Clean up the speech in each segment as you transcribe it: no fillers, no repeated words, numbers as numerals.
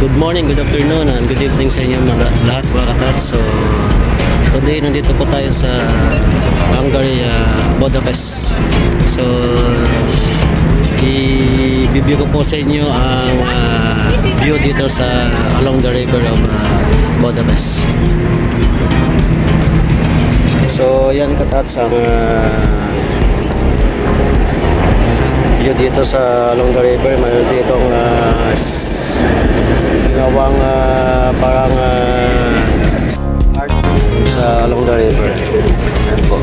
Good morning, good afternoon, and good evening sa inyo lahat mga katats. So today nandito po tayo sa Hungary, Budapest. So i-review ko po sa inyo ang view dito sa along the river of Budapest. So yan katats ang view dito sa along the river. Mayroon ditong ginawang parang art sa along the river. Ayan po.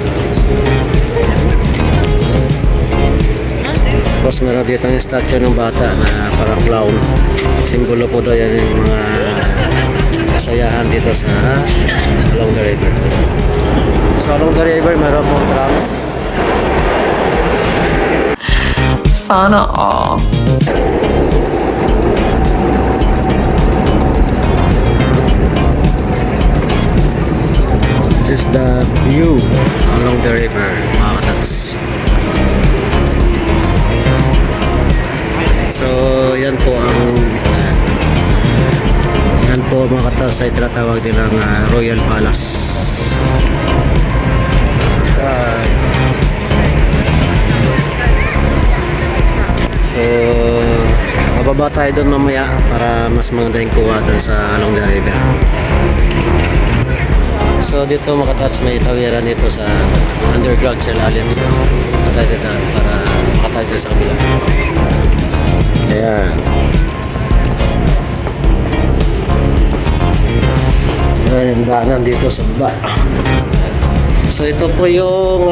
Tapos meron dito yung statue ng bata na parang clown. Simbolo po daw yan yung mga kasayahan dito sa along the river. So along the river meron pong trams. Sana all. This is the view along the river, mga katats. So yan po ang yan po mga katats ay tinatawag nilang Royal Palace. So mababa tayo doon mamaya para mas maganda yung kuha doon sa along the river. So dito mga katats may tawiran dito sa underground sa ilalim. So ito tayo dito para makatayo dito sa kabila. Ayan. Ayan, daanan dito sa baba. So ito po yung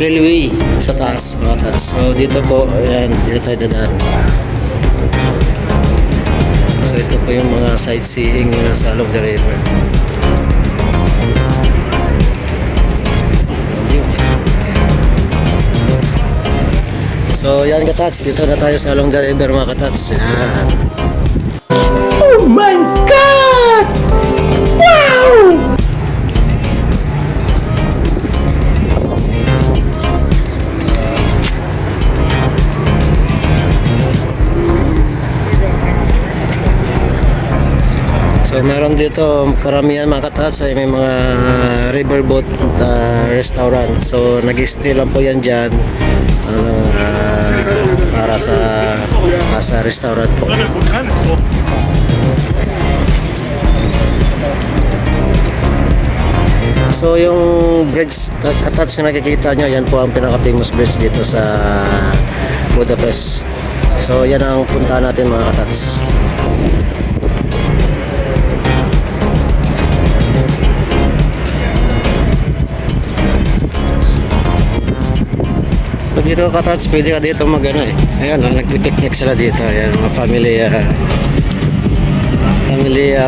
railway sa taas mga katats. So dito po, ayan, dito tayo dadaan. So ito po yung mga sightseeing sa along the river. So yan katats, dito na tayo sa along the river mga katats. Yan. Oh my God! Wow! So meron dito karamihan mga katats ay may mga riverboat restaurant. So nag-stay lang po yan dyan para sa restaurant po. So yung bridge katats na nakikita nyo, yan po ang pinaka-famous bridge dito sa Budapest. So yan ang punta natin mga katats. Dito katats, pwede ka dito mag-ano eh. Ayan, nag-picnic sila dito. Ayan, mga family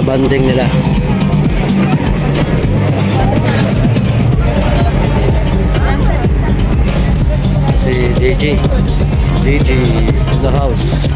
bonding nila. Si DJ in the house.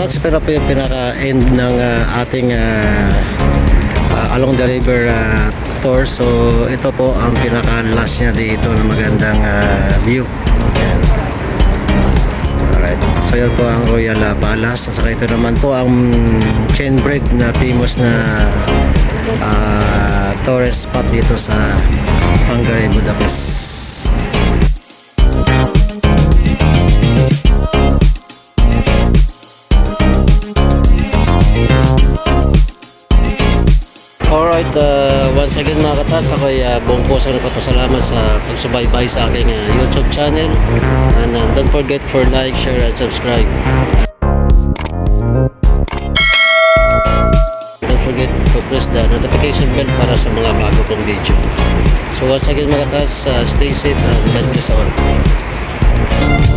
Ito na po yung pinaka-end ng ating along the river tour. So ito po ang pinaka-last niya dito na magandang view. Ayan. Alright, so yan po ang Royal Palace. Saka ito naman po ang chain bread na famous na tourist spot dito sa Hungary, Budapest. Alright, once again mga katats, ako'y buong puso nagpapasalamat sa pagsubaybay sa aking YouTube channel. And don't forget for like, share, and subscribe. Don't forget to press press the notification bell para sa mga bago kong video. So once again mga kas, stay safe and God bless all.